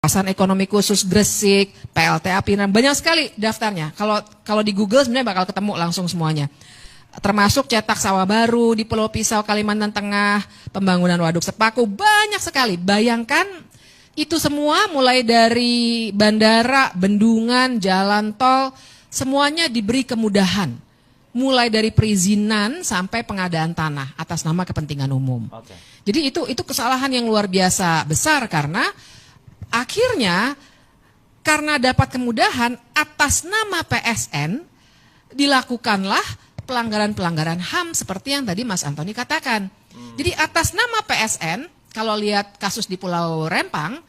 Kawasan ekonomi khusus Gresik, PLTA Pinang, banyak sekali daftarnya. Kalau di Google sebenarnya bakal ketemu langsung semuanya. Termasuk cetak sawah baru di Pulau Pisau, Kalimantan Tengah, pembangunan waduk Sepaku, banyak sekali. Bayangkan itu semua mulai dari bandara, bendungan, jalan tol, semuanya diberi kemudahan. Mulai dari perizinan sampai pengadaan tanah atas nama kepentingan umum. Okay. Jadi itu kesalahan yang luar biasa besar karena akhirnya karena dapat kemudahan atas nama PSN dilakukanlah pelanggaran-pelanggaran HAM seperti yang tadi Mas Antoni katakan. Jadi atas nama PSN kalau lihat kasus di Pulau Rempang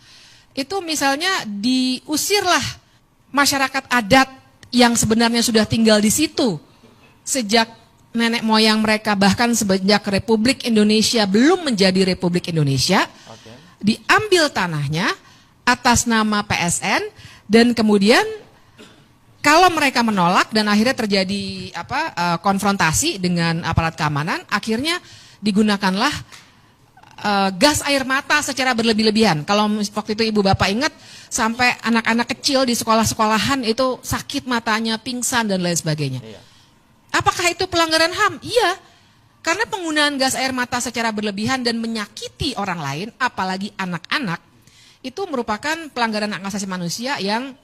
itu misalnya diusirlah masyarakat adat yang sebenarnya sudah tinggal di situ sejak nenek moyang mereka bahkan sejak Republik Indonesia belum menjadi Republik Indonesia. Diambil tanahnya atas nama PSN dan kemudian kalau mereka menolak dan akhirnya terjadi konfrontasi dengan aparat keamanan, akhirnya digunakanlah gas air mata secara berlebih-lebihan. Kalau waktu itu ibu bapak ingat sampai anak-anak kecil di sekolah-sekolahan itu sakit matanya, pingsan dan lain sebagainya. Iya. Apakah itu pelanggaran HAM? Iya. Karena penggunaan gas air mata secara berlebihan dan menyakiti orang lain, apalagi anak-anak, itu merupakan pelanggaran hak asasi manusia yang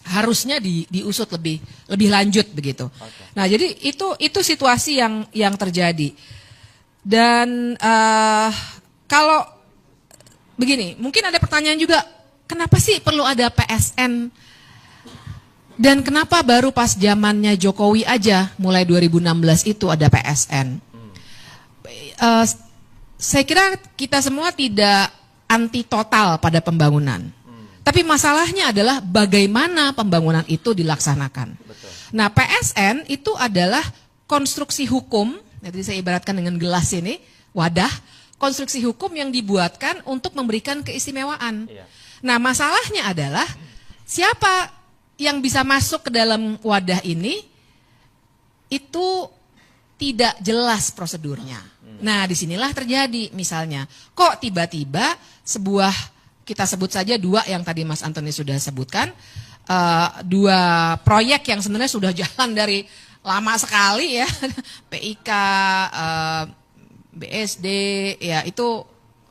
harusnya diusut lebih lanjut begitu. Okay. Nah, jadi itu situasi yang terjadi. Dan kalau begini, mungkin ada pertanyaan juga, kenapa sih perlu ada PSN? Dan kenapa baru pas zamannya Jokowi aja, mulai 2016 itu ada PSN? Saya kira kita semua tidak anti total pada pembangunan. Tapi masalahnya adalah bagaimana pembangunan itu dilaksanakan. Betul. Nah, PSN itu adalah konstruksi hukum, jadi saya ibaratkan dengan gelas ini, wadah, konstruksi hukum yang dibuatkan untuk memberikan keistimewaan. Iya. Nah, masalahnya adalah siapa yang bisa masuk ke dalam wadah ini itu tidak jelas prosedurnya. Nah, disinilah terjadi misalnya, kok tiba-tiba sebuah, kita sebut saja dua yang tadi Mas Antoni sudah sebutkan, dua proyek yang sebenarnya sudah jalan dari lama sekali ya, PIK, BSD, ya itu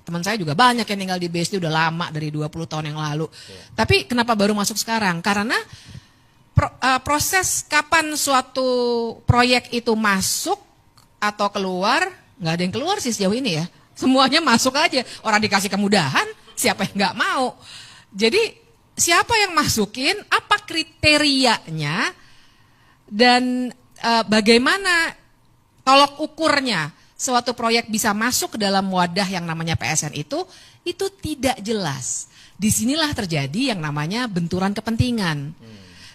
teman saya juga banyak yang tinggal di BSD udah lama dari 20 tahun yang lalu. Tapi kenapa baru masuk sekarang? Karena proses kapan suatu proyek itu masuk atau keluar, nggak ada yang keluar sih sejauh ini ya. Semuanya masuk aja. Orang dikasih kemudahan, siapa yang nggak mau. Jadi siapa yang masukin, apa kriterianya, dan bagaimana tolok ukurnya suatu proyek bisa masuk ke dalam wadah yang namanya PSN itu tidak jelas. Disinilah terjadi yang namanya benturan kepentingan.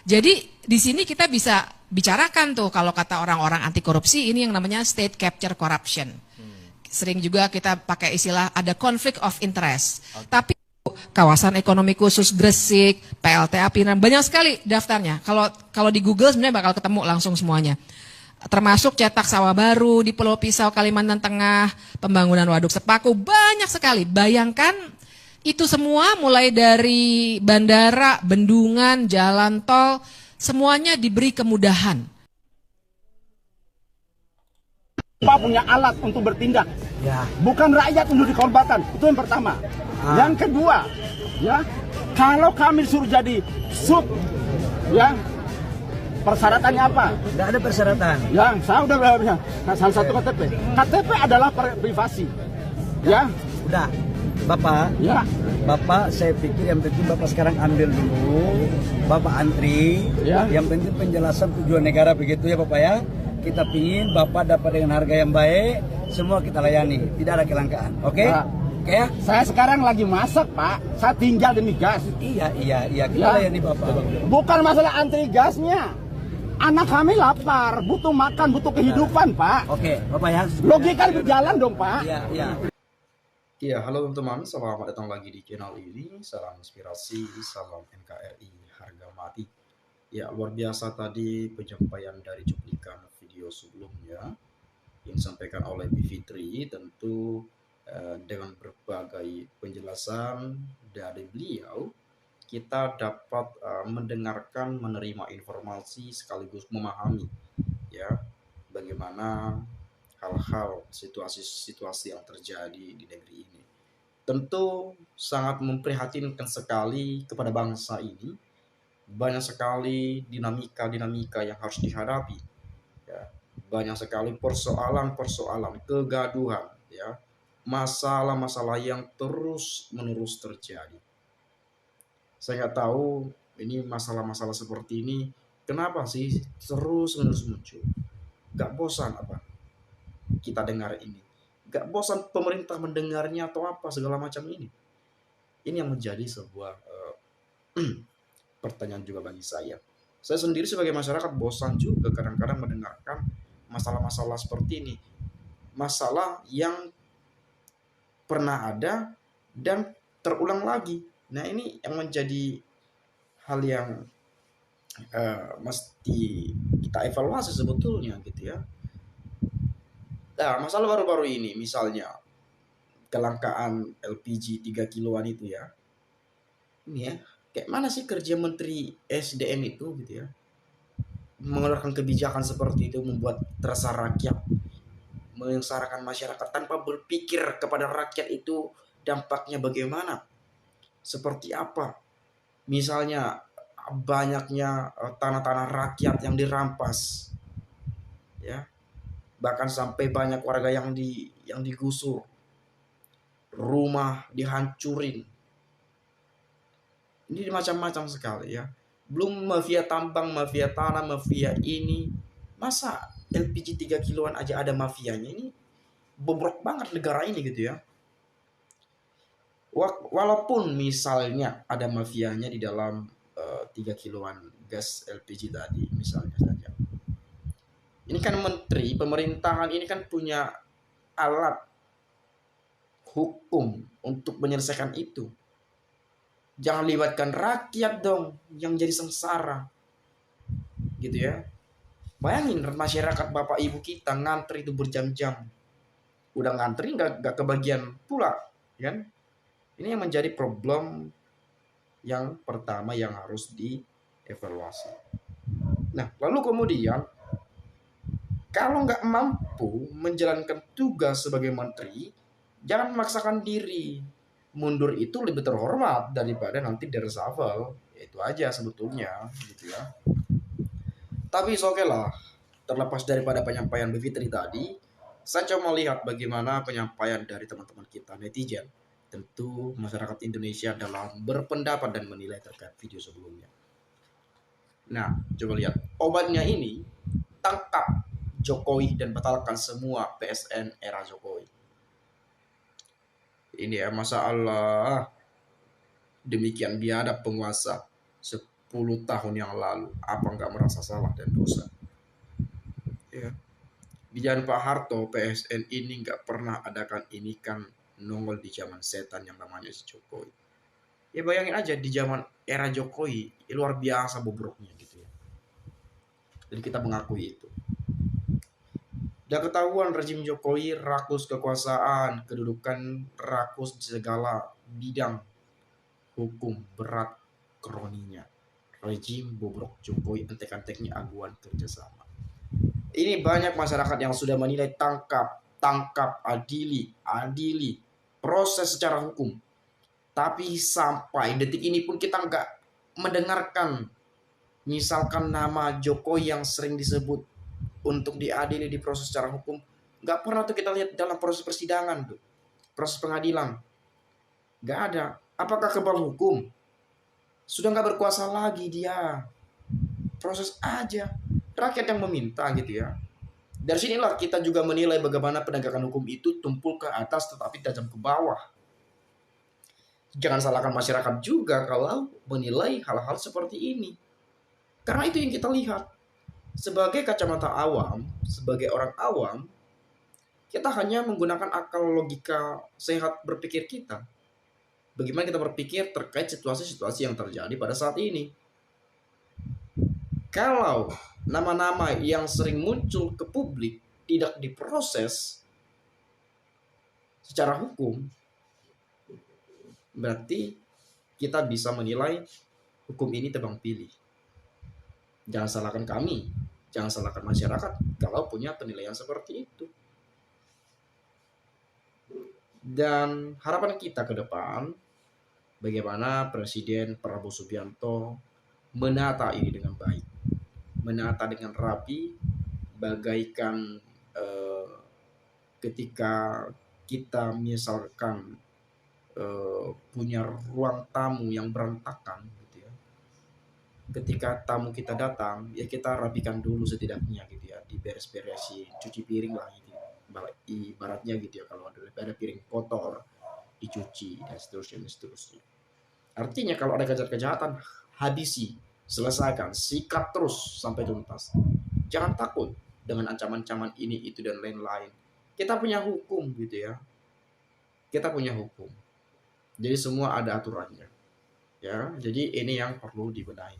Jadi di sini kita bisa bicarakan tuh kalau kata orang-orang anti korupsi ini yang namanya state capture corruption. Sering juga kita pakai istilah ada conflict of interest. Okay. Tapi kawasan ekonomi khusus Gresik, PLTA Pinang, banyak sekali daftarnya. Kalau di Google sebenarnya bakal ketemu langsung semuanya. Termasuk cetak sawah baru di Pulau Pisau, Kalimantan Tengah, pembangunan waduk Sepaku, banyak sekali. Bayangkan itu semua mulai dari bandara, bendungan, jalan tol, semuanya diberi kemudahan. Pak punya alat untuk bertindak, ya. Bukan rakyat untuk dikorbankan. Itu yang pertama. Yang kedua, ya, kalau kami suruh jadi sub, ya, persyaratannya apa? Tidak ada persyaratan. Ya, saya udah berapa? Nah, salah satu KTP. KTP adalah privasi, ya. Udah, Bapak. Ya. Bapak, saya pikir yang penting Bapak sekarang ambil dulu, Bapak antri. Ya. Yang penting penjelasan tujuan negara begitu ya Bapak ya. Kita pingin Bapak dapat dengan harga yang baik, semua kita layani, tidak ada kelangkaan, oke? Okay? Oke ya? Saya sekarang lagi masak Pak, saya tinggal demi gas. Iya, kita layani Bapak. Bukan masalah antri gasnya, anak kami lapar, butuh makan, butuh kehidupan Pak. Oke, Bapak ya. Logika berjalan dong Pak. Iya. Ya, halo teman-teman, selamat datang lagi di channel ini. Salam inspirasi, salam NKRI, harga mati. Ya, luar biasa tadi penyampaian dari cuplikan video sebelumnya yang disampaikan oleh Bivitri, tentu dengan berbagai penjelasan dari beliau kita dapat mendengarkan, menerima informasi sekaligus memahami ya bagaimana hal-hal situasi-situasi yang terjadi di negeri ini. Tentu sangat memprihatinkan sekali kepada bangsa ini. Banyak sekali dinamika-dinamika yang harus dihadapi. Ya. Banyak sekali persoalan-persoalan, kegaduhan, ya, masalah-masalah yang terus-menerus terjadi. Saya nggak tahu ini masalah-masalah seperti ini kenapa sih terus-menerus muncul. Nggak bosan apa kita dengar ini? Nggak bosan pemerintah mendengarnya atau apa segala macam ini? Ini yang menjadi sebuah pertanyaan juga bagi saya. Saya sendiri sebagai masyarakat bosan juga kadang-kadang mendengarkan masalah-masalah seperti ini. Masalah yang pernah ada dan terulang lagi. Nah, ini yang menjadi hal yang mesti kita evaluasi sebetulnya gitu ya. Nah, masalah baru-baru ini misalnya kelangkaan LPG 3 kiloan itu ya. Ini ya, kayak mana sih kerja Menteri SDM itu gitu ya. Mengeluarkan kebijakan seperti itu, membuat terasa rakyat, menyengsarakan masyarakat tanpa berpikir kepada rakyat itu dampaknya bagaimana, seperti apa. Misalnya banyaknya tanah-tanah rakyat yang dirampas, ya, bahkan sampai banyak warga yang digusur, rumah dihancurin. Ini macam-macam sekali ya. Belum mafia tambang, mafia tanah, mafia ini. Masa LPG 3 kiloan aja ada mafianya? Ini bobrok banget negara ini gitu ya. Walaupun misalnya ada mafianya di dalam 3 kiloan gas LPG tadi misalnya saja. Ini kan menteri, pemerintahan ini kan punya alat hukum untuk menyelesaikan itu. Jangan libatkan rakyat dong yang jadi sengsara. Gitu ya. Bayangin masyarakat bapak ibu kita ngantri itu berjam-jam. Udah ngantri nggak kebagian pula, kan? Ini yang menjadi problem yang pertama yang harus dievaluasi. Nah, lalu kemudian kalau nggak mampu menjalankan tugas sebagai menteri, jangan memaksakan diri. Mundur itu lebih terhormat daripada nanti di-reshuffle. Itu aja sebetulnya gitu ya. Tapi oke lah, terlepas daripada penyampaian Bu Fitri tadi, saya coba melihat bagaimana penyampaian dari teman-teman kita netizen. Tentu masyarakat Indonesia dalam berpendapat dan menilai terkait video sebelumnya. Nah, coba lihat. Obatnya ini, tangkap Jokowi dan batalkan semua PSN era Jokowi. Ini ya, masalah demikian biadab penguasa 10 tahun yang lalu. Apa nggak merasa salah dan dosa? Ya. Di zaman Pak Harto, PSN ini nggak pernah adakan ini kan nongol di zaman setan yang namanya si Jokowi. Ya bayangin aja di zaman era Jokowi, luar biasa bobroknya gitu ya. Dan kita mengakui itu. Dan ketahuan rezim Jokowi rakus kekuasaan, kedudukan rakus di segala bidang hukum berat kroninya. Rezim bobrok Jokowi entek-enteknya aguan kerjasama. Ini banyak masyarakat yang sudah menilai tangkap, adili, proses secara hukum. Tapi sampai detik ini pun kita nggak mendengarkan misalkan nama Jokowi yang sering disebut untuk diadili di proses secara hukum, nggak pernah tuh kita lihat dalam proses persidangan tuh, proses pengadilan, nggak ada. Apakah kebal hukum? Sudah nggak berkuasa lagi dia, proses aja, rakyat yang meminta gitu ya. Dari sinilah kita juga menilai bagaimana penegakan hukum itu tumpul ke atas tetapi tajam ke bawah. Jangan salahkan masyarakat juga kalau menilai hal-hal seperti ini, karena itu yang kita lihat. Sebagai kacamata awam, sebagai orang awam, kita hanya menggunakan akal logika sehat berpikir kita. Bagaimana kita berpikir terkait situasi-situasi yang terjadi pada saat ini. Kalau nama-nama yang sering muncul ke publik tidak diproses secara hukum, berarti kita bisa menilai hukum ini tebang pilih. Jangan salahkan kami, jangan salahkan masyarakat kalau punya penilaian seperti itu. Dan harapan kita ke depan, bagaimana Presiden Prabowo Subianto menata ini dengan baik, menata dengan rapi, bagaikan ketika kita misalkan punya ruang tamu yang berantakan gitu ya. Ketika tamu kita datang, ya kita rapikan dulu setidaknya gitu ya, diberes-beresin, cuci piring lah gitu. Ibaratnya gitu ya, kalau ada piring kotor dicuci dan seterusnya. Artinya kalau ada kejahatan, habisi, selesaikan, sikat terus sampai tuntas. Jangan takut dengan ancaman-ancaman ini, itu, dan lain-lain. Kita punya hukum gitu ya. Kita punya hukum. Jadi semua ada aturannya. Ya, jadi ini yang perlu dibenahi.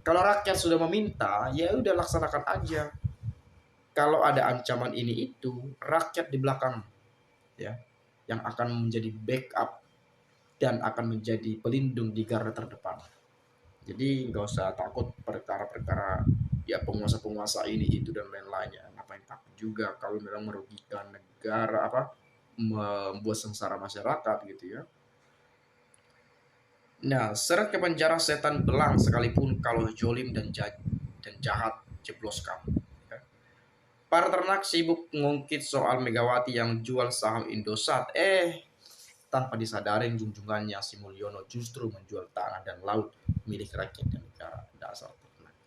Kalau rakyat sudah meminta, ya udah laksanakan aja. Kalau ada ancaman ini itu, rakyat di belakang ya yang akan menjadi backup dan akan menjadi pelindung di garda terdepan. Jadi nggak usah takut perkara-perkara ya penguasa-penguasa ini itu dan lain-lainnya. Ngapain takut juga kalau memang merugikan negara, membuat sengsara masyarakat gitu ya. Nah, seret ke penjara setan belang sekalipun kalau jolim dan jahat jebloskan. Ya. Para ternak sibuk ngungkit soal Megawati yang jual saham Indosat. Tanpa disadari junjungannya si Mulyono justru menjual tanah dan laut milik rakyat dan negara. Dasar ternak.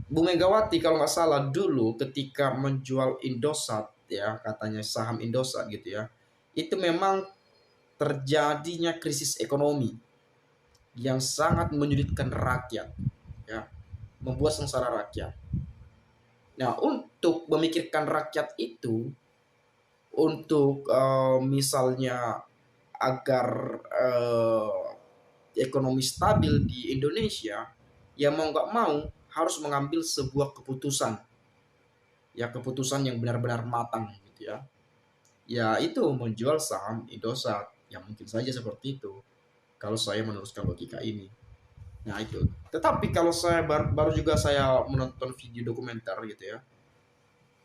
Bu Megawati kalau nggak salah dulu ketika menjual Indosat ya, katanya saham Indosat gitu ya, itu memang terjadinya krisis ekonomi yang sangat menyulitkan rakyat ya, membuat sengsara rakyat. Nah, untuk memikirkan rakyat itu, untuk misalnya agar ekonomi stabil di Indonesia, ya mau nggak mau harus mengambil sebuah keputusan, ya keputusan yang benar-benar matang gitu ya. Ya itu menjual saham Indosat, ya mungkin saja seperti itu kalau saya meneruskan logika ini. Nah itu. Tetapi kalau saya baru juga saya menonton video dokumenter gitu ya.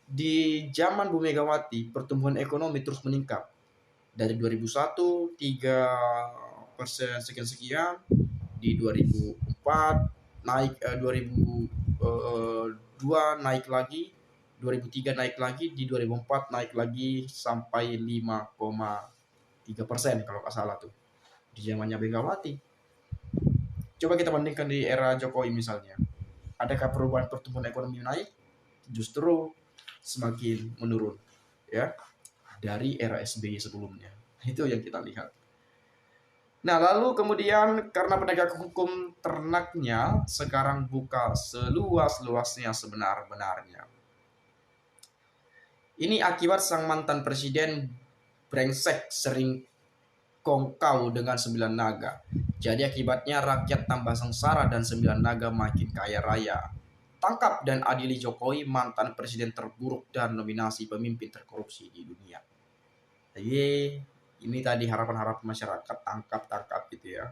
Di zaman Bu Megawati pertumbuhan ekonomi terus meningkat. Dari 2001 3% sekian, di 2004 naik 2002 naik lagi, 2003 naik lagi, di 2004 naik lagi sampai 5,3% kalau nggak salah tuh. Di zamannya Megawati. Coba kita bandingkan di era Jokowi misalnya. Adakah perubahan pertumbuhan ekonomi naik? Justru semakin menurun ya dari era SBY sebelumnya. Itu yang kita lihat. Nah, lalu kemudian karena penegak hukum ternaknya sekarang buka seluas-luasnya sebenar-benarnya. Ini akibat sang mantan presiden brengsek sering kongkau dengan 9 naga. Jadi akibatnya rakyat tambah sengsara dan 9 naga makin kaya raya. Tangkap dan adili Jokowi, mantan presiden terburuk dan nominasi pemimpin terkorupsi di dunia. Jadi ini tadi harapan-harapan masyarakat, tangkap gitu ya.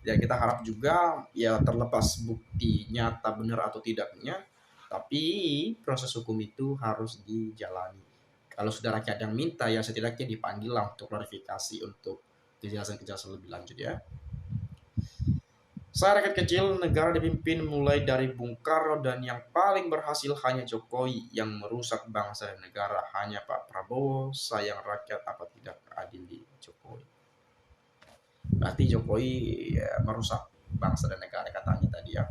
Ya kita harap juga ya terlepas bukti nyata benar atau tidaknya, tapi proses hukum itu harus dijalani. Kalau sudah rakyat yang minta ya setidaknya dipanggil lah untuk klarifikasi, untuk kejelasan-kejelasan lebih lanjut ya. Saya rakyat kecil, negara dipimpin mulai dari Bung Karno dan yang paling berhasil hanya Jokowi, yang merusak bangsa dan negara hanya Pak Prabowo. Sayang rakyat apa tidak adil di Jokowi. Berarti Jokowi ya, merusak bangsa dan negara katanya tadi ya.